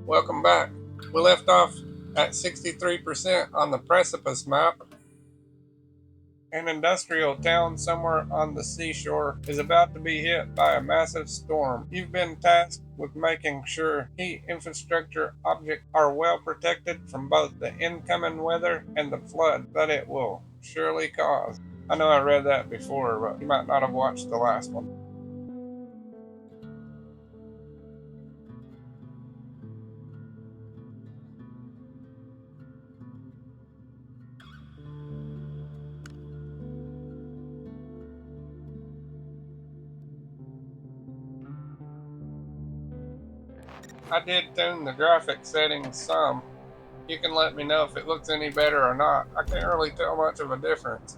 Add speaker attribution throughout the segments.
Speaker 1: Welcome back. We left off at 63% on the precipice map. An industrial town somewhere on the seashore is about to be hit by a massive storm. You've been tasked with making sure key infrastructure objects are well protected from both the incoming weather and the flood that it will surely cause. I know I read that before, but you might not have watched the last one. I did tune the graphic settings some. You can let me know if it looks any better or not. I can't really tell much of a difference.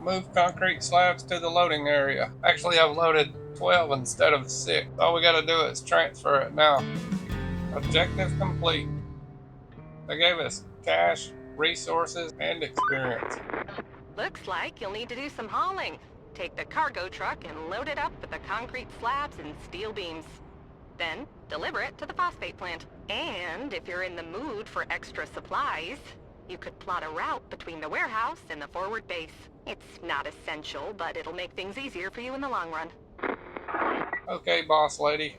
Speaker 1: Move concrete slabs to the loading area. Actually, I've loaded 12 instead of 6. All we gotta do is transfer it now. Objective complete. They gave us cash, resources, and experience.
Speaker 2: Looks like you'll need to do some hauling. Take the cargo truck and load it up with the concrete slabs and steel beams. Then, deliver it to the phosphate plant. And if you're in the mood for extra supplies, you could plot a route between the warehouse and the forward base. It's not essential, but it'll make things easier for you in the long run.
Speaker 1: Okay, boss lady.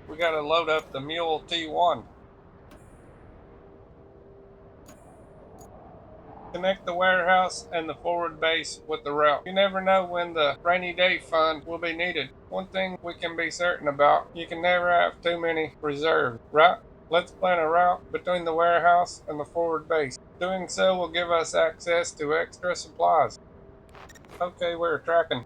Speaker 1: We gotta load up the Mule T1. Connect the warehouse and the forward base with the route. You never know when the rainy day fund will be needed. One thing we can be certain about, you can never have too many reserves, right? Let's plan a route between the warehouse and the forward base. Doing so will give us access to extra supplies. Okay, we're tracking.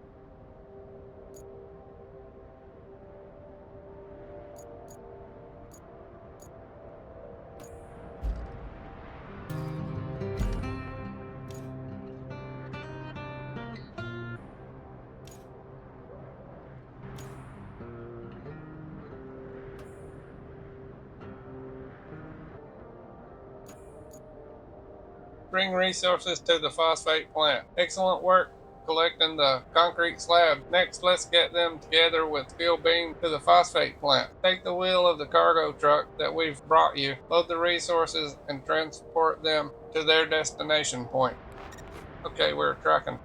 Speaker 1: Bring resources to the phosphate plant. Excellent work collecting the concrete slab. Next, let's get them together with steel beam to the phosphate plant. Take the wheel of the cargo truck that we've brought you, load the resources, and transport them to their destination point. Okay, we're tracking.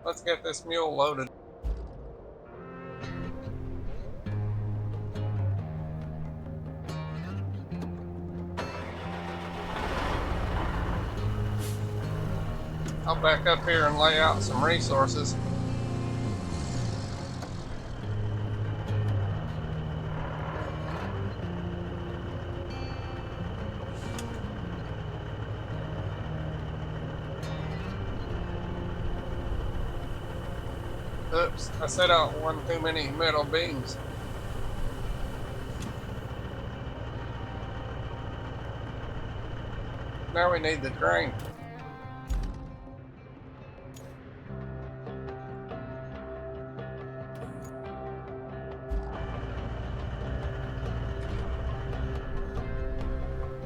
Speaker 1: Let's get this mule loaded. I'll back up here and lay out some resources. Oops, I set out one too many metal beams. Now we need the drain.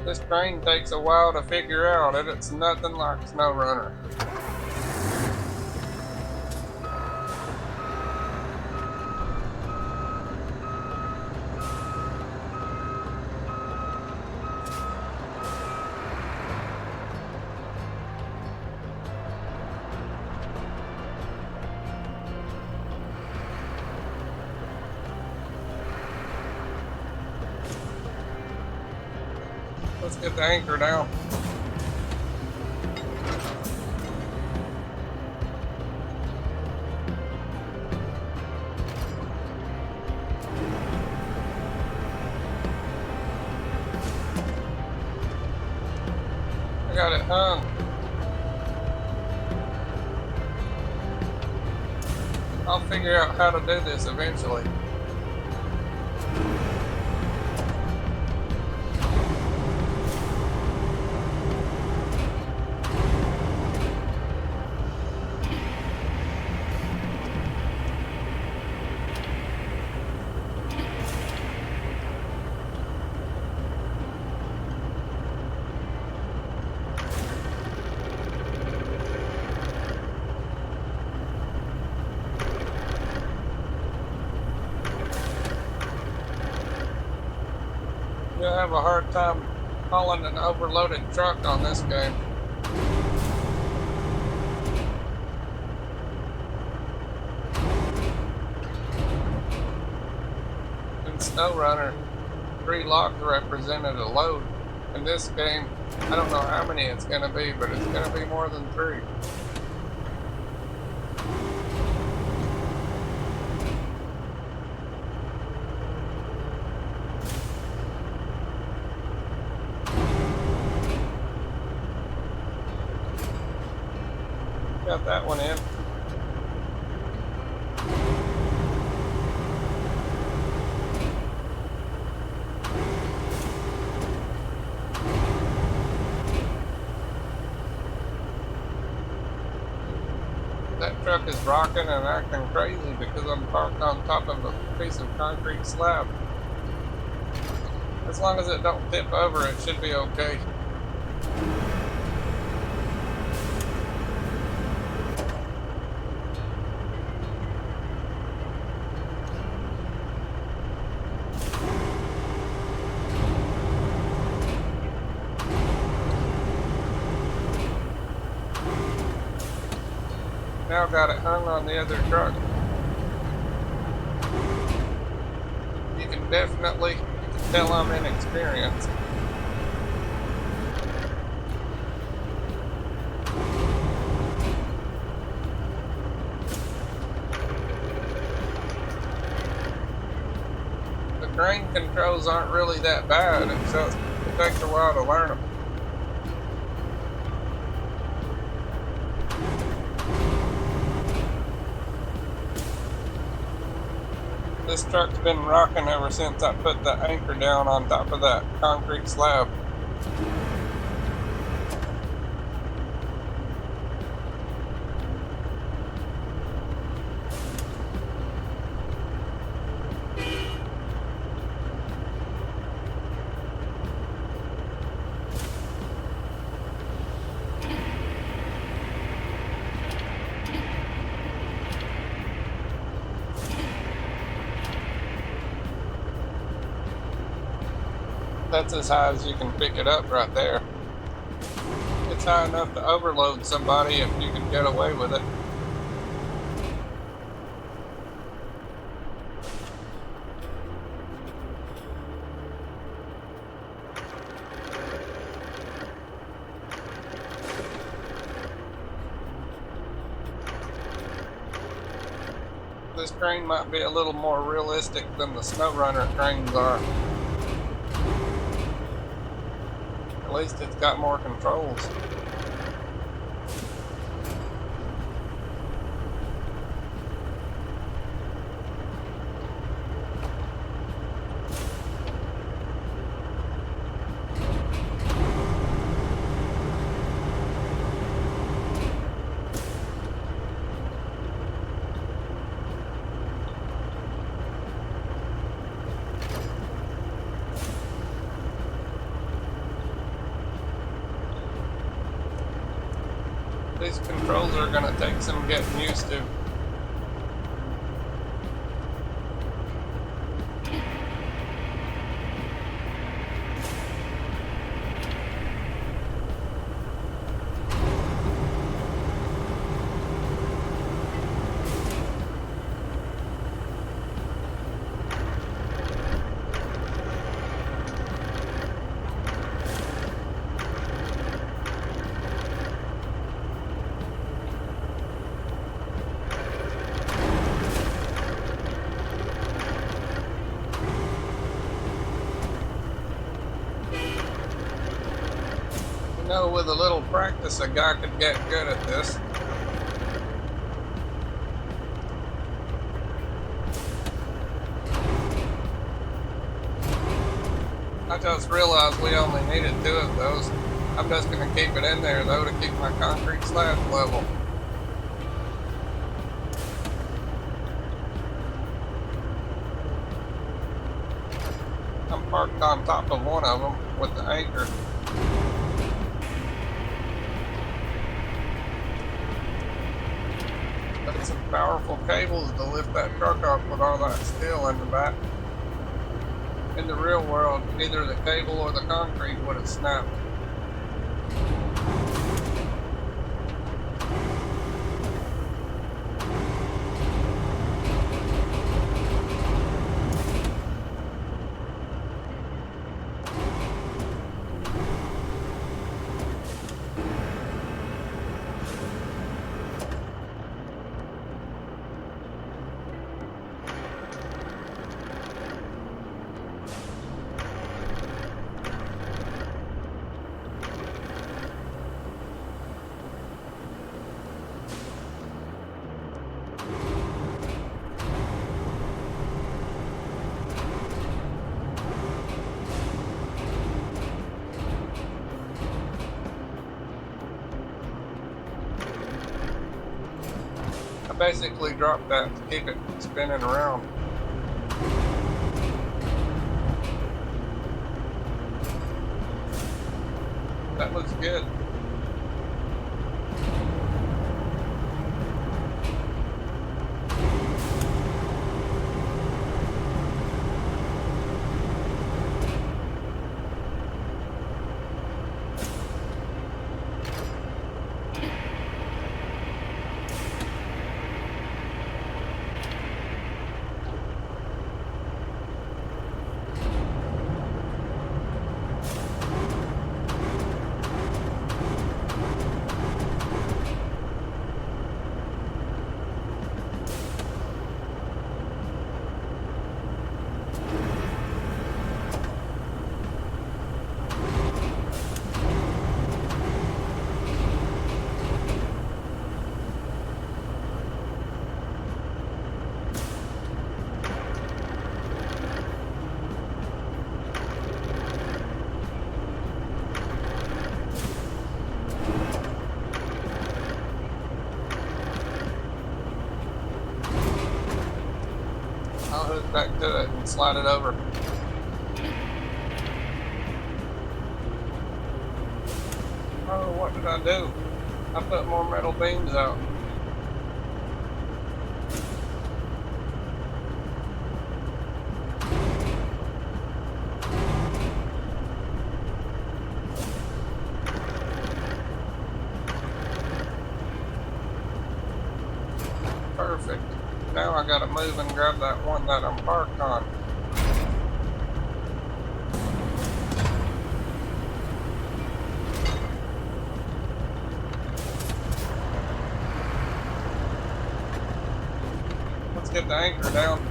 Speaker 1: This drain takes a while to figure out, and it's nothing like Snow Runner. Let's get the anchor down. I got it hung. I'll figure out how to do this eventually. You'll have a hard time hauling an overloaded truck on this game. In SnowRunner, 3 locks represented a load. In this game, I don't know how many it's going to be, but it's going to be more than 3. Got that one in. That truck is rocking and acting crazy because I'm parked on top of a piece of concrete slab. As long as it don't tip over, it should be okay. Now got it hung on the other truck. You can definitely tell I'm inexperienced. The crane controls aren't really that bad, it takes a while to learn them. This truck's been rocking ever since I put the anchor down on top of that concrete slab. That's as high as you can pick it up right there. It's high enough to overload somebody if you can get away with it. This crane might be a little more realistic than the SnowRunner cranes are. At least it's got more controls. These controls are going to take some getting used to. You know, with a little practice, a guy could get good at this. I just realized we only needed 2 of those. I'm just going to keep it in there, though, to keep my concrete slab level. I'm parked on top of one of them with the anchor. Got some powerful cables to lift that truck up with all that steel in the back. In the real world, either the cable or the concrete would have snapped. I basically dropped that to keep it spinning around. That looks good. I'll hook back to it and slide it over. Oh, what did I do? I put more metal beams out. Perfect. Now I gotta move and grab that one that I'm parked on. Let's get the anchor down.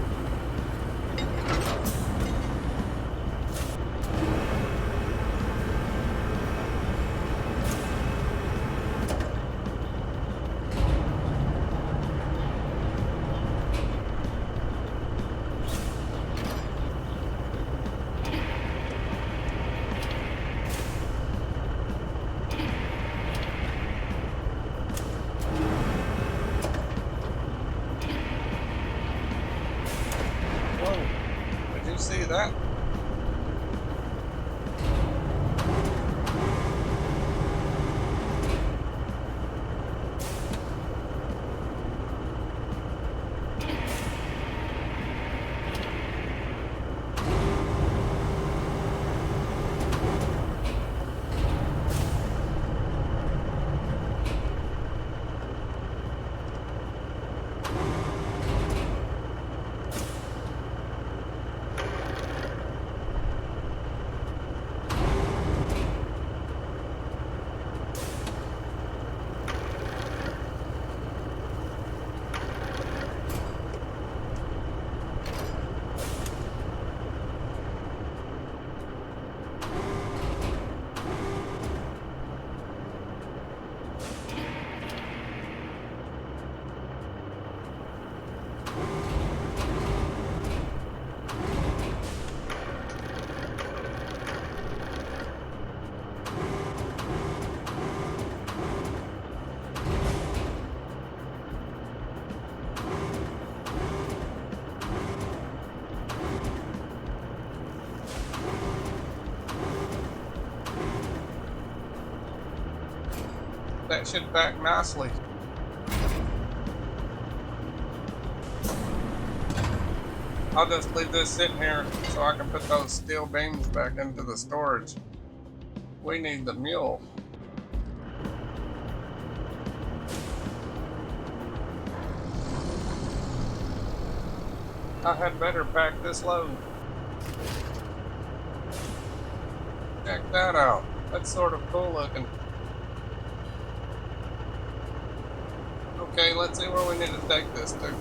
Speaker 1: Whoa, did you see that? That should back nicely. I'll just leave this sitting here so I can put those steel beams back into the storage. We need the mule. I had better pack this load. Check that out. That's sort of cool looking. Okay, let's see where we need to take this to.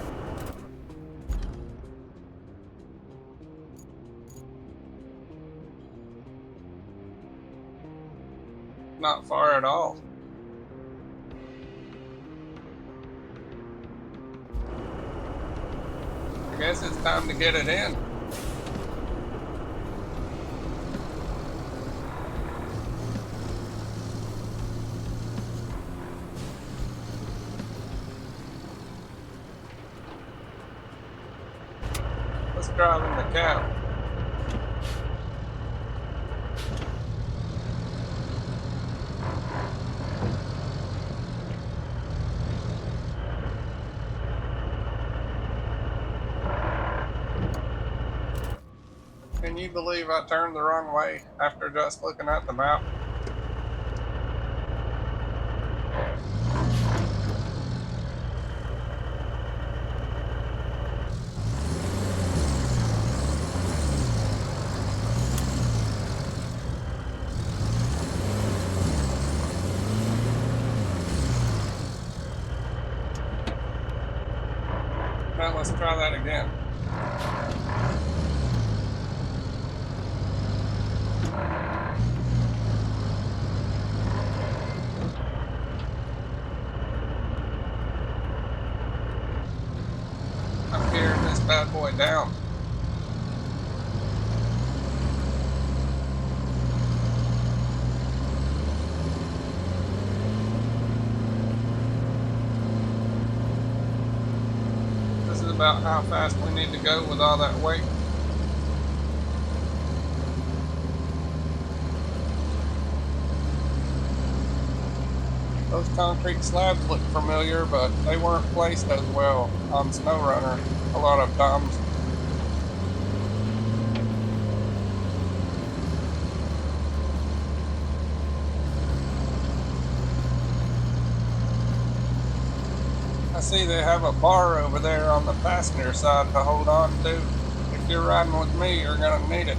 Speaker 1: Not far at all. I guess it's time to get it in. Let's drive in the cab. Can you believe I turned the wrong way after just looking at the map? Now let's try that again. I'm gearing this bad boy down. This is about how fast we need to go with all that weight. Those concrete slabs look familiar, but they weren't placed as well on SnowRunner a lot of times. I see they have a bar over there on the passenger side to hold on to. If you're riding with me, you're going to need it.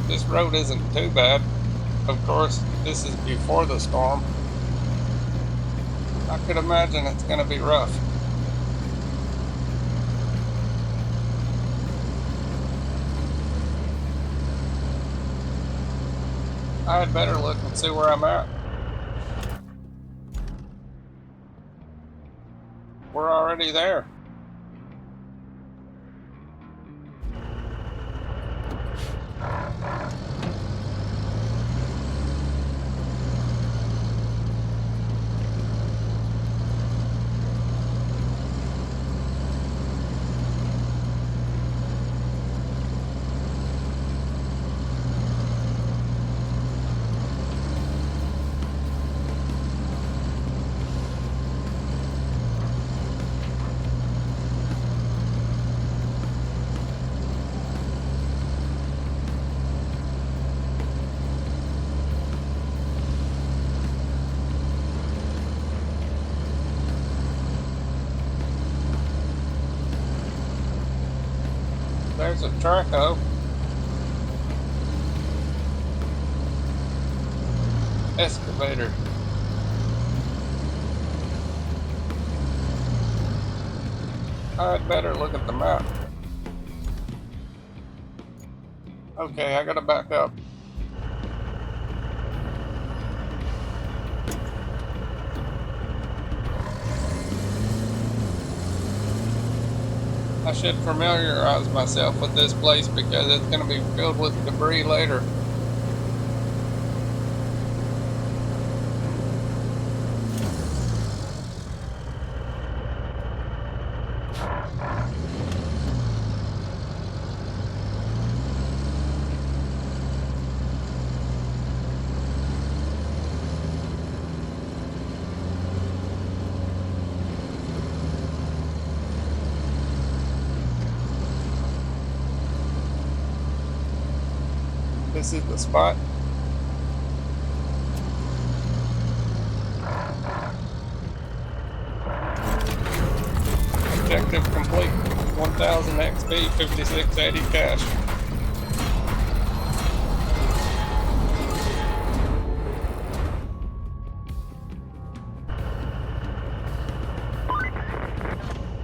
Speaker 1: This road isn't too bad. Of course, this is before the storm. I could imagine it's going to be rough. I had better look and see where I'm at. We're already there. There's a traco. Excavator. I'd better look at the map. Okay, I gotta back up. I should familiarize myself with this place because it's going to be filled with debris later. This is the spot. Objective complete. 1000 XP, 5680 cash.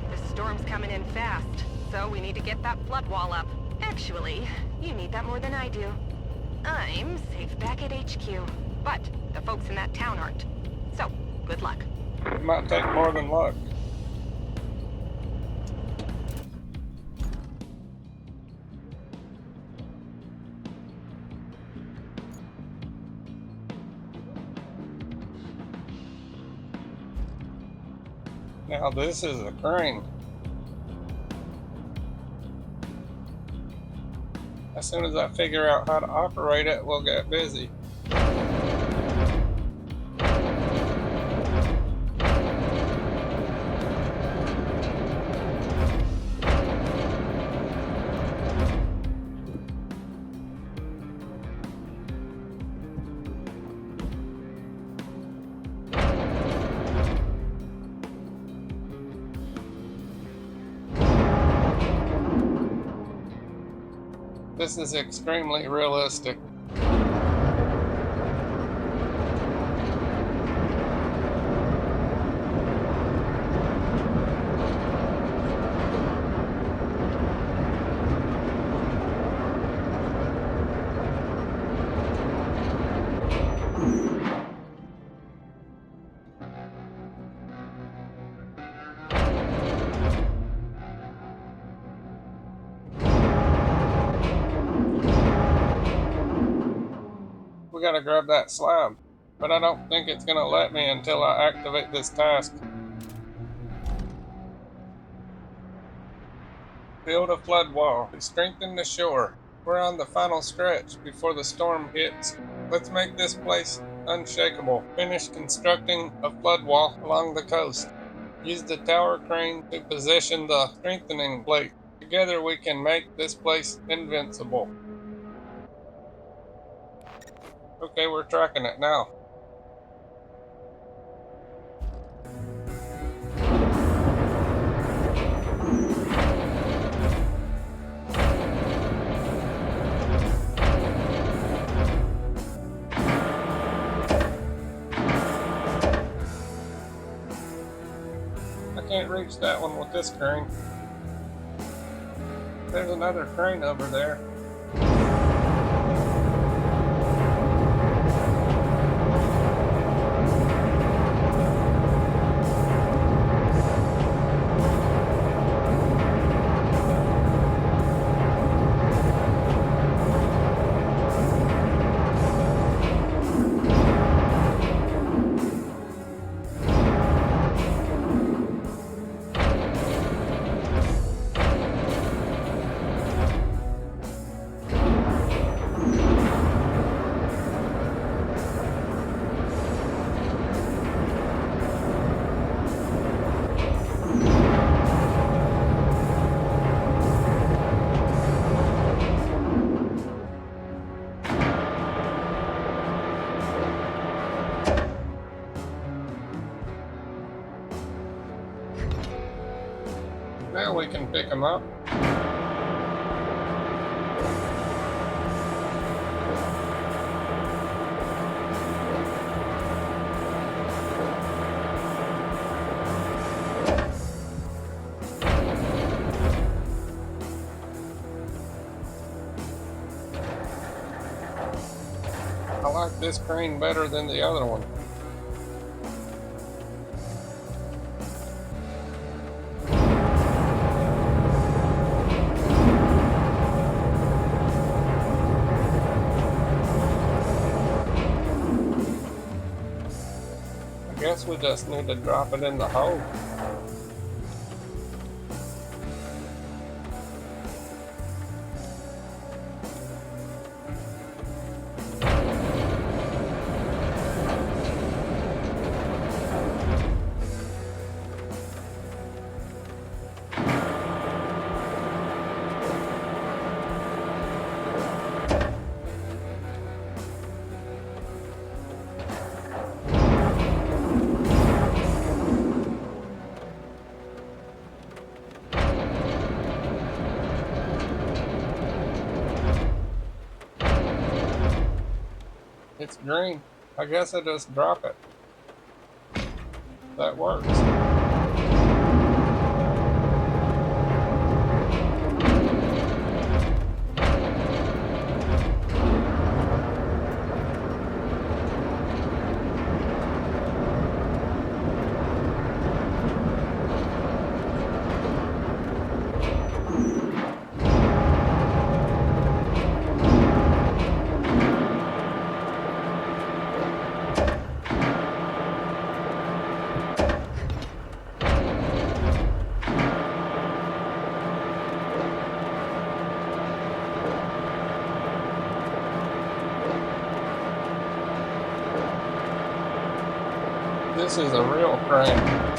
Speaker 2: The storm's coming in fast, so we need to get that flood wall up. Actually, you need that more than I do. I'm safe back at HQ, but the folks in that town aren't. So, good luck.
Speaker 1: It might take more than luck. Now this is a crane. As soon as I figure out how to operate it, we'll get busy. This is extremely realistic. We gotta grab that slab, but I don't think it's gonna let me until I activate this task. Build a flood wall to strengthen the shore. We're on the final stretch before the storm hits. Let's make this place unshakable. Finish constructing a flood wall along the coast. Use the tower crane to position the strengthening plate. Together we can make this place invincible. Okay, we're tracking it now. I can't reach that one with this crane. There's another crane over there. Now we can pick them up. I like this crane better than the other one. I guess we just need to drop it in the hole. It's green. I guess I just drop it. That works. This is a real crane.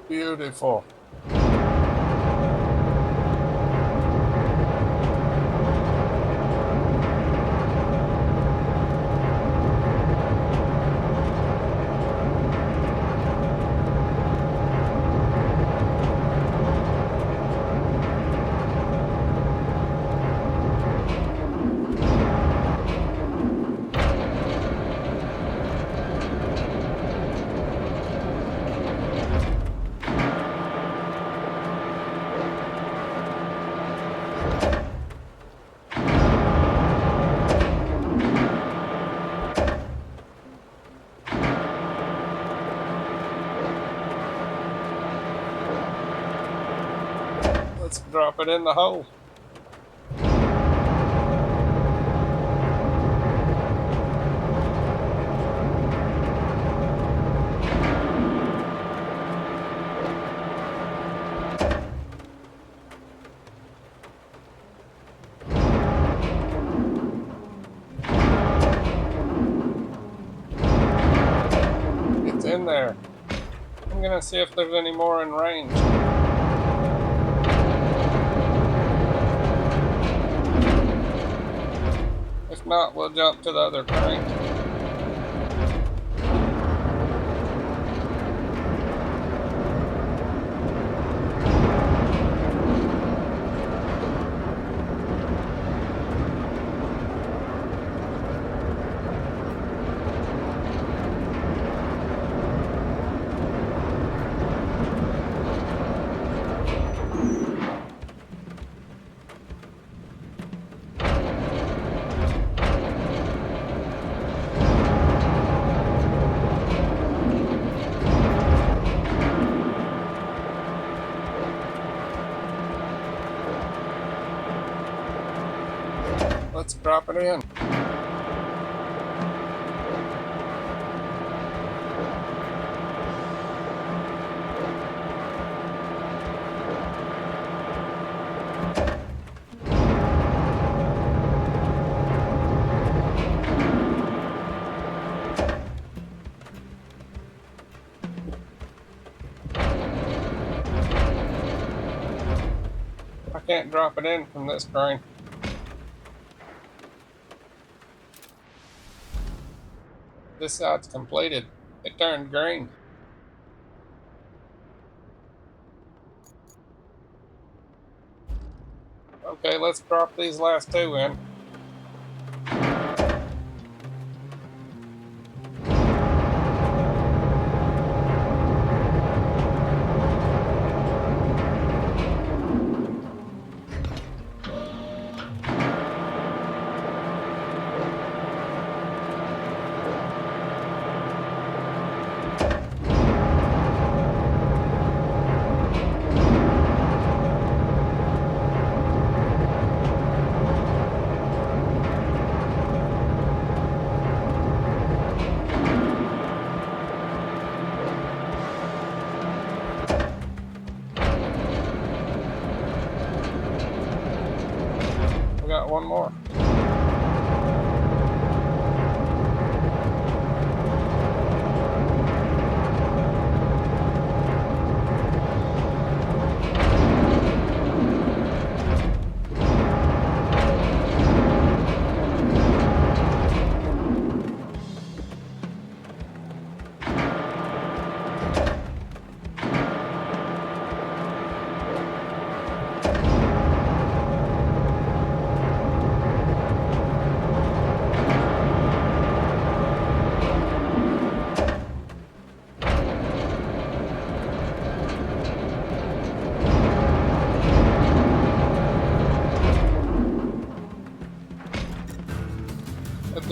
Speaker 1: Beautiful. Let's drop it in the hole. It's in there. I'm gonna see if there's any more in range. If not, we'll jump to the other crane. Let's drop it in. I can't drop it in from this crane. This side's completed. It turned green. Okay, let's drop these last two in. We got one more.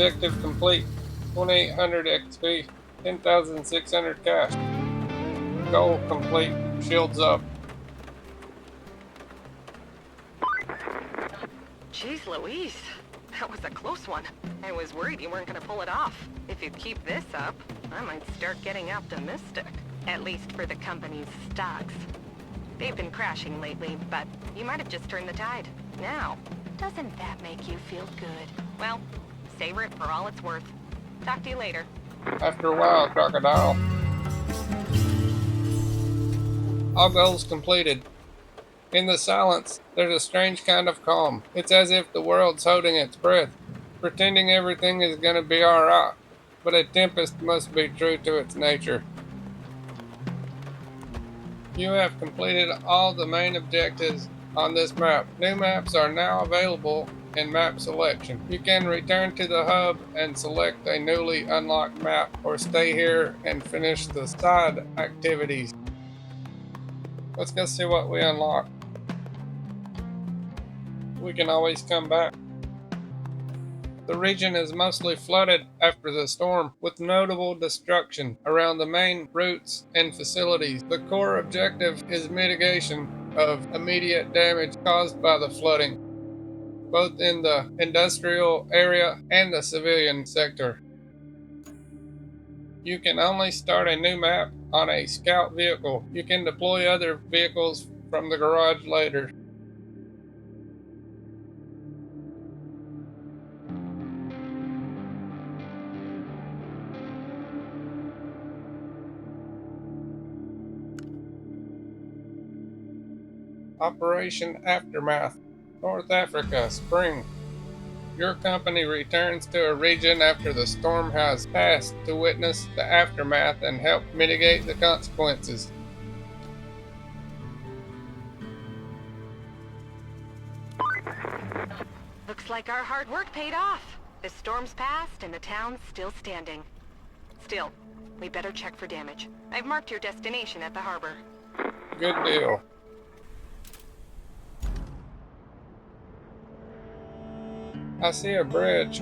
Speaker 1: Objective complete. 2800 XP. 10,600 cash. Goal complete. Shields up.
Speaker 2: Jeez Louise, that was a close one. I was worried you weren't gonna pull it off. If you keep this up, I might start getting optimistic. At least for the company's stocks. They've been crashing lately, but you might have just turned the tide. Now, doesn't that make you feel good? Well, savor it for all it's worth. Talk to you later.
Speaker 1: After a while, crocodile. All goals completed. In the silence, there's a strange kind of calm. It's as if the world's holding its breath, pretending everything is gonna be alright. But a tempest must be true to its nature. You have completed all the main objectives on this map. New maps are now available in map selection. You can return to the hub and select a newly unlocked map, or stay here and finish the side activities. Let's go see what we unlocked. We can always come back. The region is mostly flooded after the storm, with notable destruction around the main routes and facilities. The core objective is mitigation of immediate damage caused by the flooding, both in the industrial area and the civilian sector. You can only start a new map on a scout vehicle. You can deploy other vehicles from the garage later. Operation Aftermath. North Africa, spring. Your company returns to a region after the storm has passed to witness the aftermath and help mitigate the consequences.
Speaker 2: Looks like our hard work paid off. The storm's passed and the town's still standing. Still, we better check for damage. I've marked your destination at the harbor.
Speaker 1: Good deal. I see a bridge.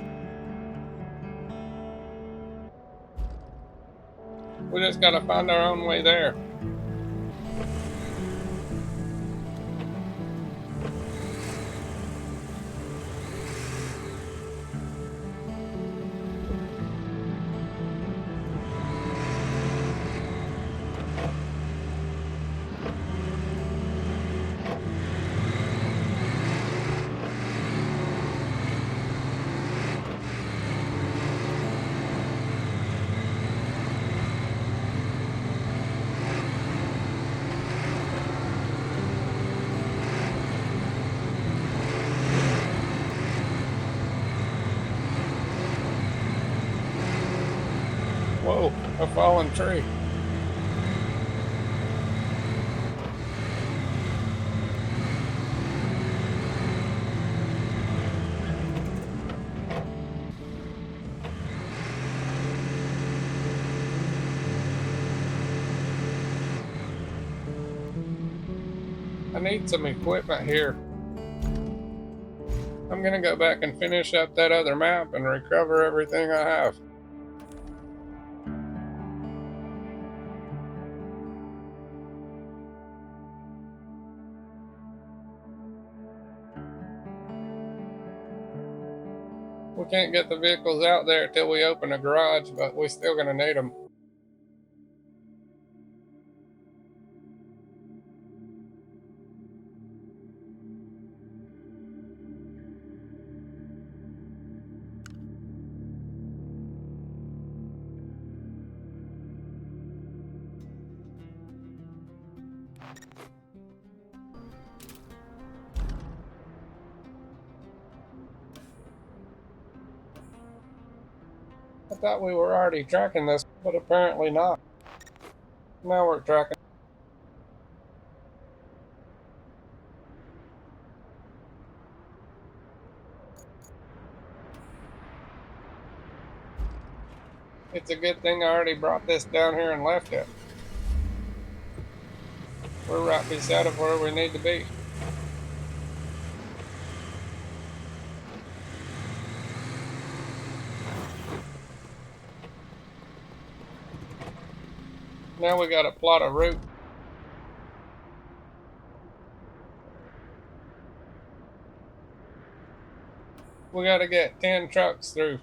Speaker 1: We just gotta find our own way there. Whoa, a fallen tree. I need some equipment here. I'm gonna go back and finish up that other map and recover everything I have. We can't get the vehicles out there till we open a garage, but we're still gonna need them. I thought we were already tracking this, but apparently not. Now we're tracking. It's a good thing I already brought this down here and left it. We're right beside of where we need to be. Now we got to plot a route. We got to get 10 trucks through.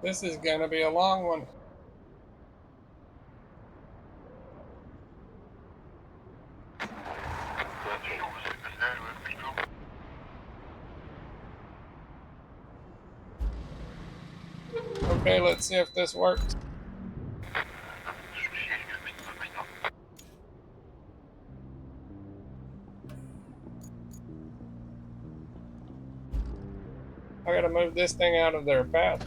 Speaker 1: This is going to be a long one. Okay, let's see if this works. I gotta move this thing out of their path.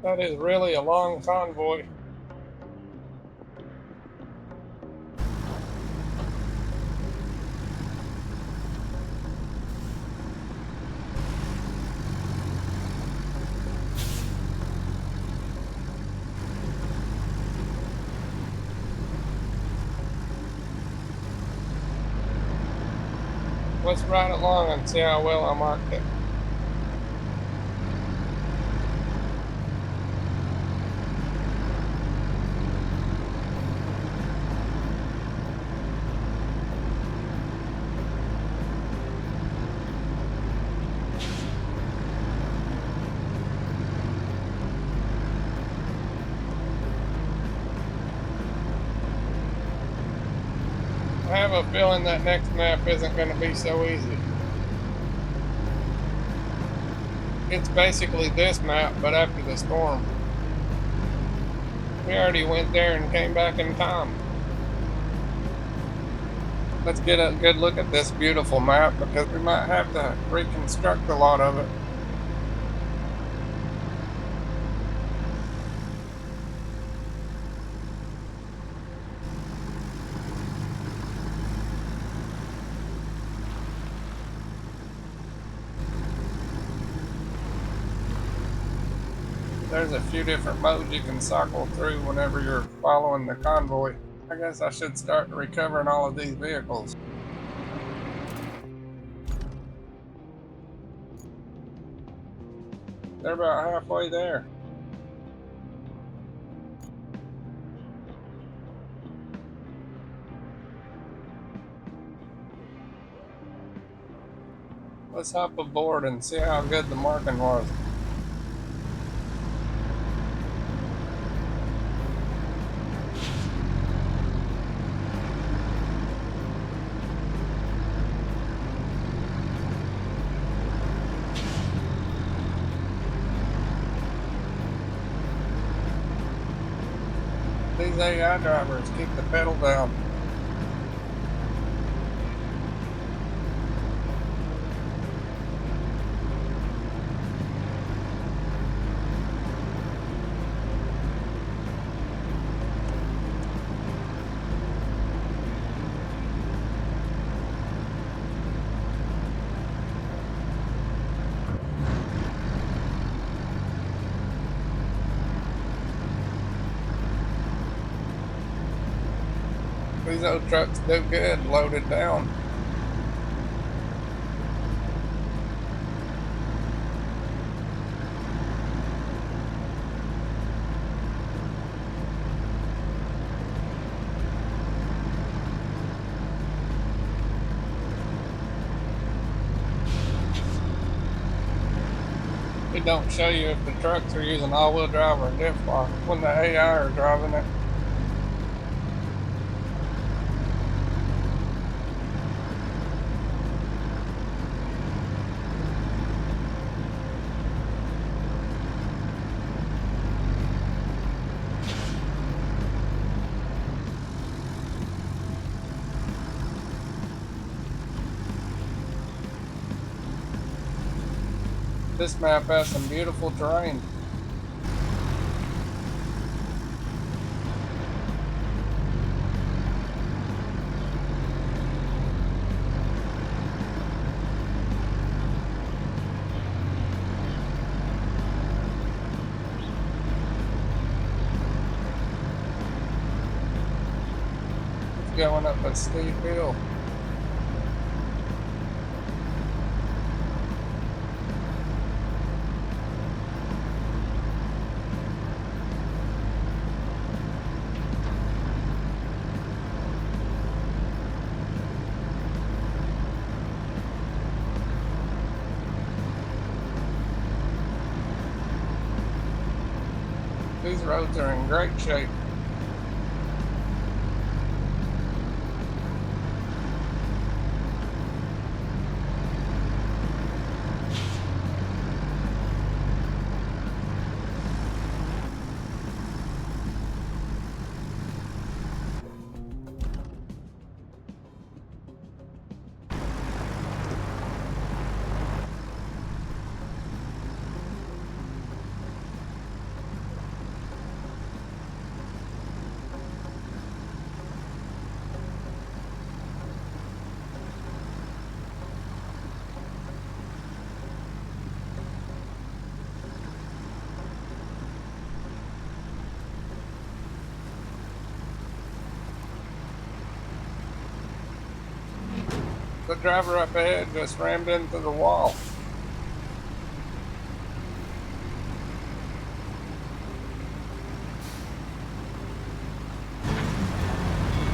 Speaker 1: That is really a long convoy. Let's ride along and see how well I marked it. I have a feeling that next map isn't going to be so easy. It's basically this map, but after the storm. We already went there and came back in time. Let's get a good look at this beautiful map because we might have to reconstruct a lot of it. There's a few different modes you can cycle through whenever you're following the convoy. I guess I should start recovering all of these vehicles. They're about halfway there. Let's hop aboard and see how good the marking was. These AI drivers keep the pedal down. These old trucks do good loaded down. It don't show you if the trucks are using all-wheel drive or diff lock when the AI are driving it. This map has some beautiful terrain. It's going up a steep hill. These roads are in great shape. The driver up ahead just rammed into the wall.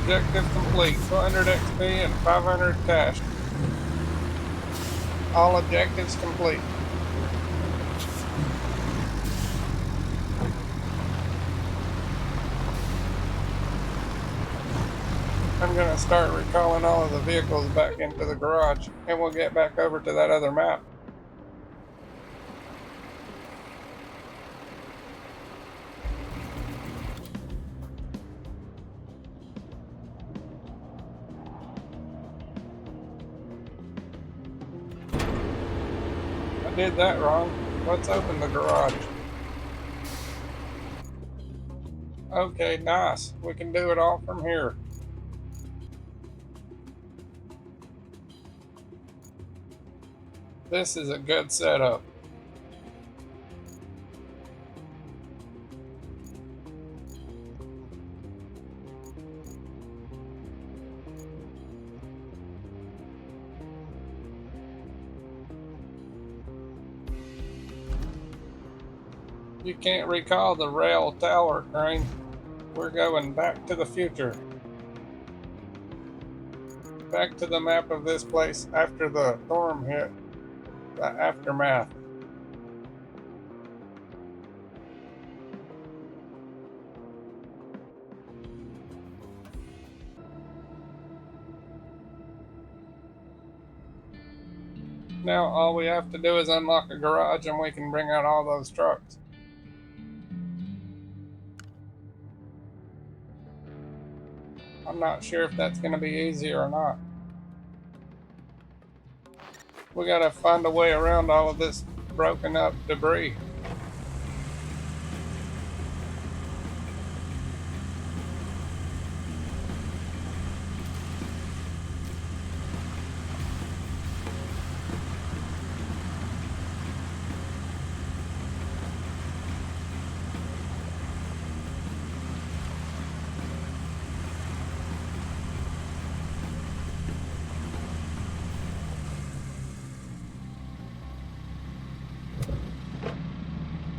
Speaker 1: Objective complete. 200 XP and 500 cash. All objectives complete. I'm going to start recalling all of the vehicles back into the garage, and we'll get back over to that other map. I did that wrong. Let's open the garage. Okay, nice. We can do it all from here. This is a good setup. You can't recall the rail tower crane. We're going back to the future. Back to the map of this place after the storm hit. The aftermath. Now all we have to do is unlock a garage and we can bring out all those trucks. I'm not sure if that's going to be easy or not. We got to find a way around all of this broken up debris.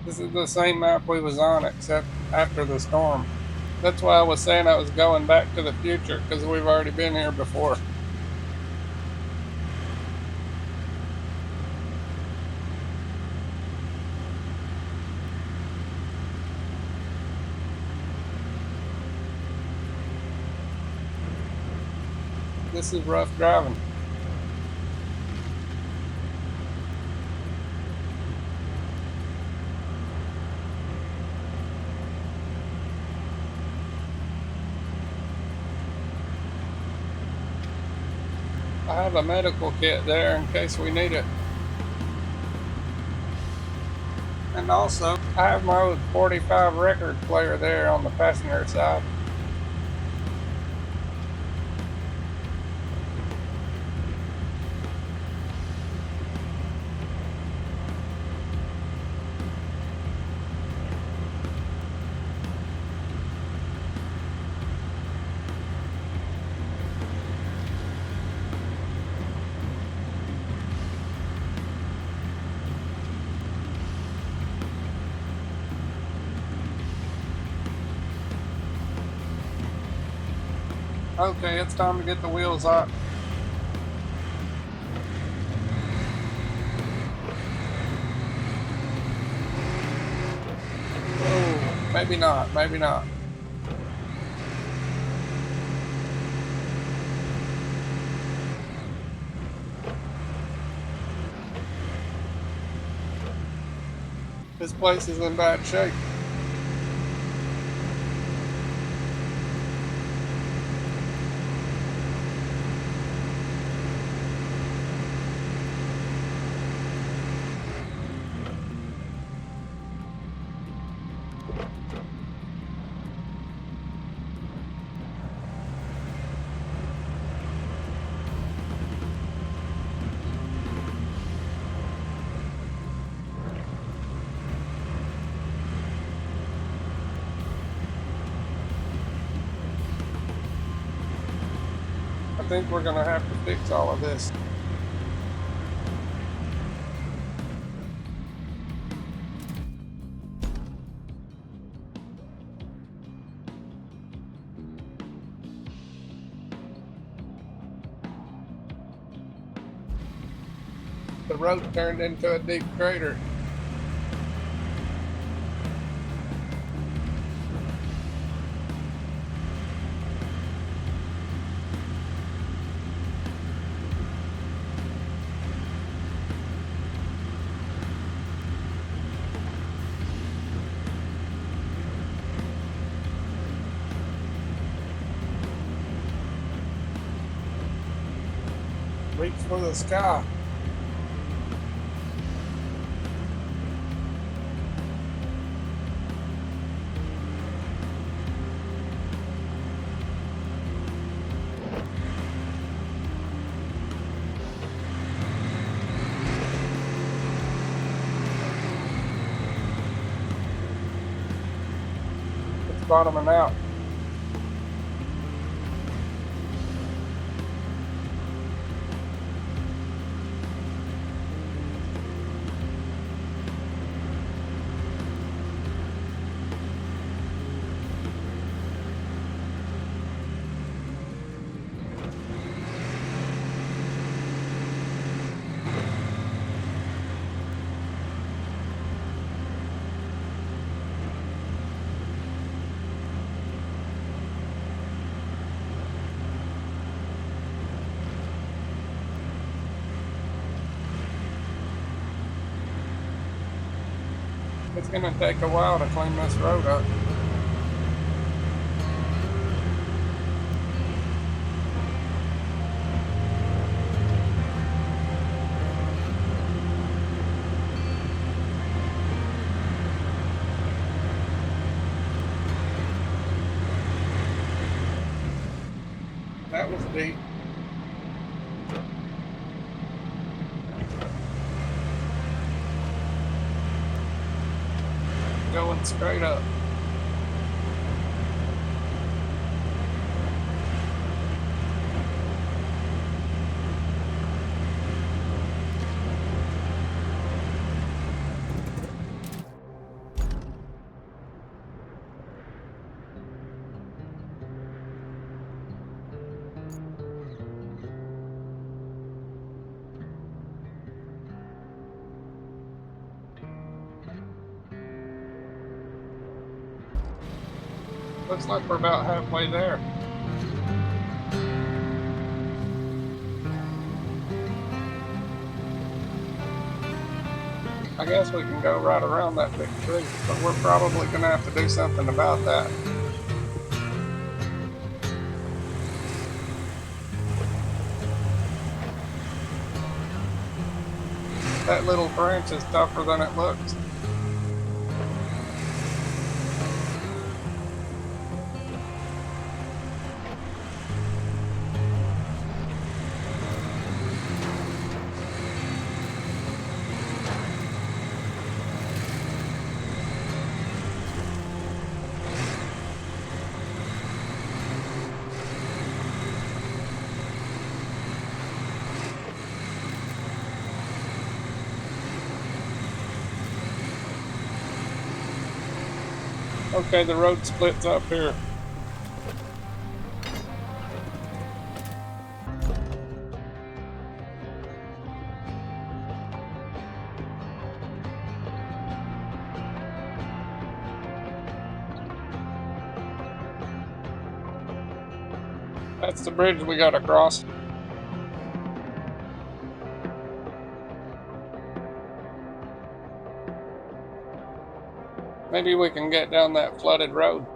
Speaker 1: This is the same map we was on, except after the storm. That's why I was saying I was going back to the future, because we've already been here before. This is rough driving. I have a medical kit there in case we need it. And also, I have my old 45 record player there on the passenger side. Okay, it's time to get the wheels up. Oh, maybe not, maybe not. This place is in bad shape. I think we're gonna have to fix all of this. The road turned into a deep crater. Reach for the sky. It's bottoming out. It's gonna take a while to clean this road up. That was deep. Going straight up. Looks like we're about halfway there. I guess we can go right around that big tree, but we're probably gonna have to do something about that. That little branch is tougher than it looks. Okay, the road splits up here. That's the bridge we gotta cross. Maybe we can get down that flooded road.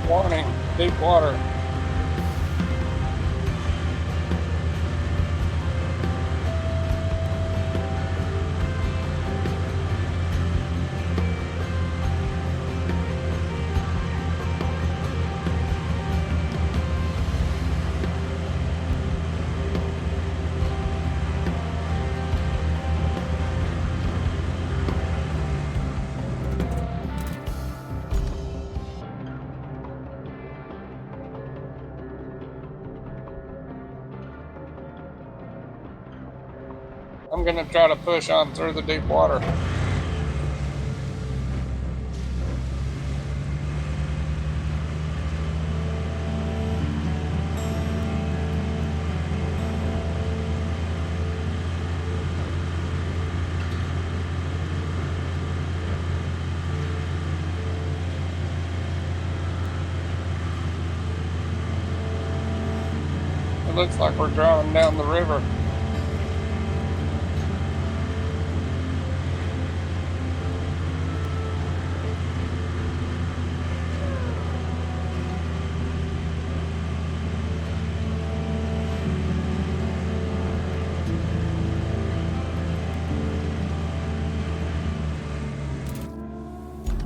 Speaker 1: Warning, deep water. I'm gonna try to push on through the deep water. It looks like we're driving down the river.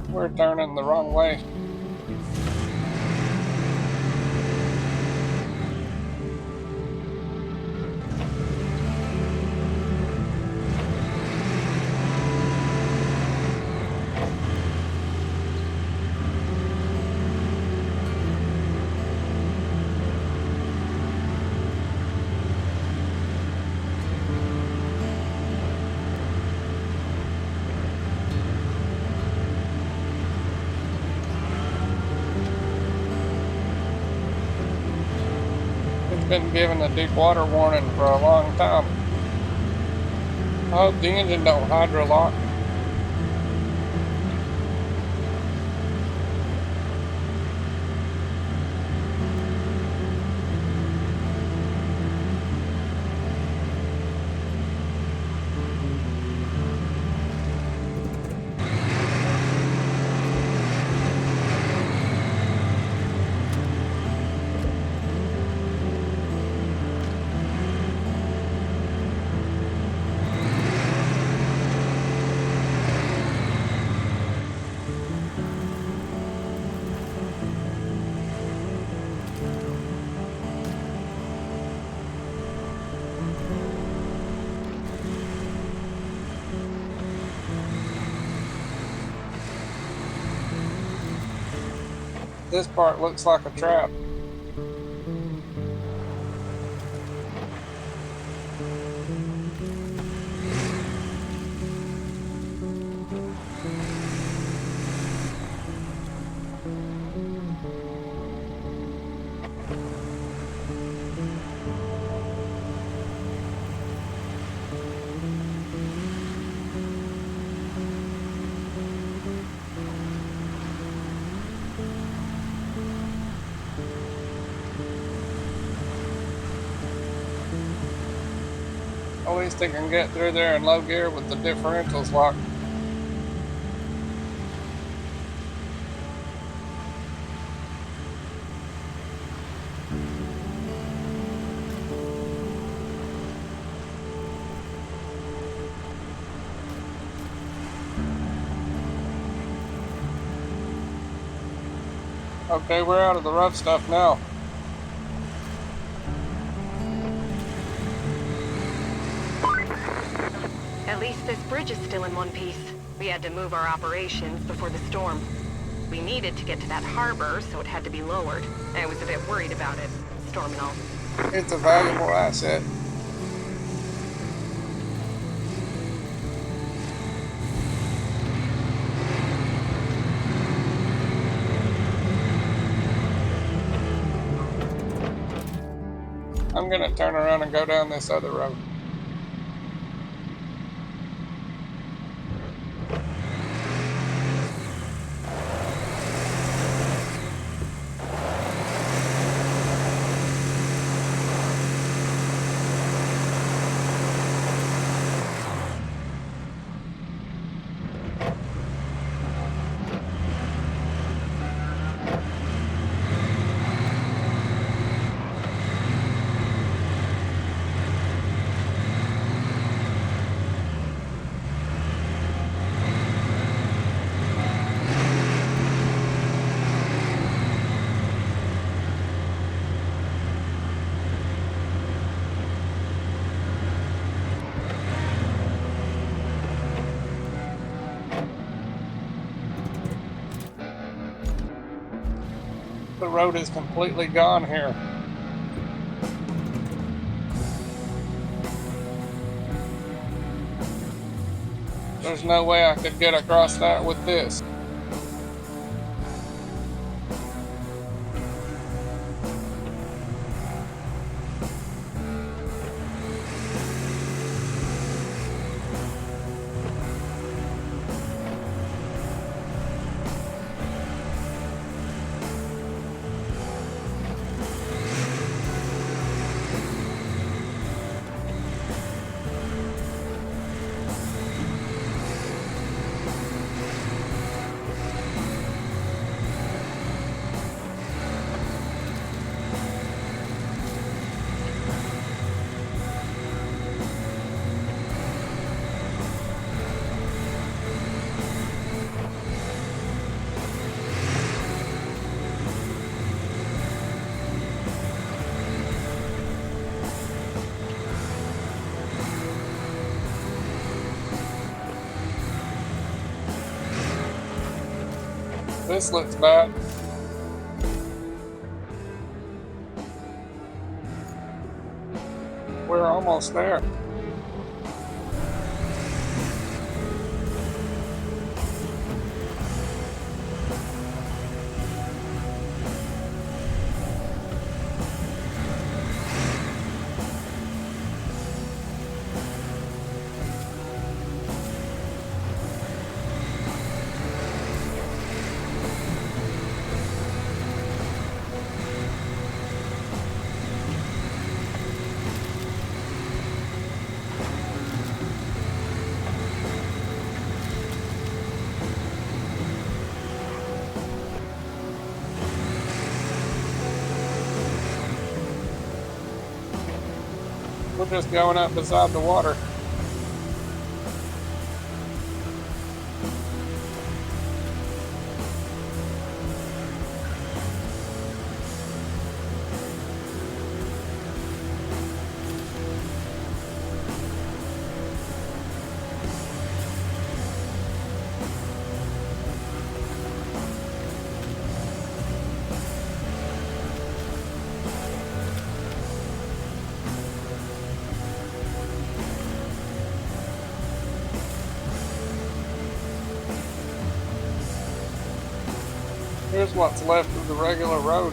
Speaker 1: We're turning the wrong way. It's been given a deep water warning for a long time. I hope the engine don't hydro lock. This part looks like a trap. At least it can get through there in low gear with the differentials locked. Okay, we're out of the rough stuff now.
Speaker 2: At least this bridge is still in one piece. We had to move our operations before the storm. We needed to get to that harbor, so it had to be lowered. I was a bit worried about it, storm and all.
Speaker 1: It's a valuable asset. I'm gonna turn around and go down this other road. The road is completely gone here. There's no way I could get across that with this. This looks bad. We're almost there. We're just going up beside the water. Here's what's left of the regular road.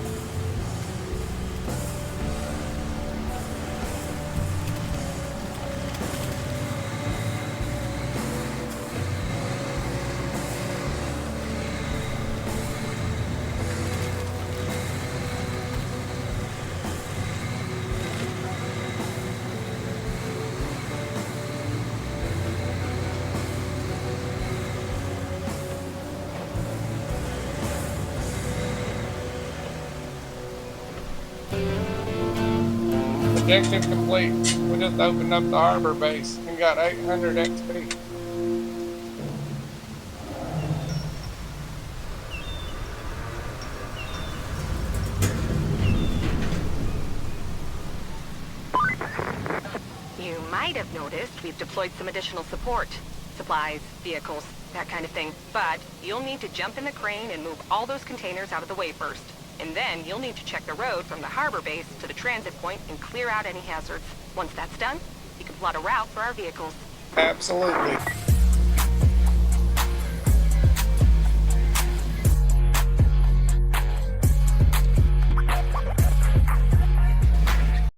Speaker 1: Objective complete. We just opened up the harbor base and got 800 XP.
Speaker 2: You might have noticed we've deployed some additional support. Supplies, vehicles, that kind of thing. But you'll need to jump in the crane and move all those containers out of the way first. And then you'll need to check the road from the harbor base to the transit point and clear out any hazards. Once that's done, you can plot a route for our vehicles.
Speaker 1: Absolutely.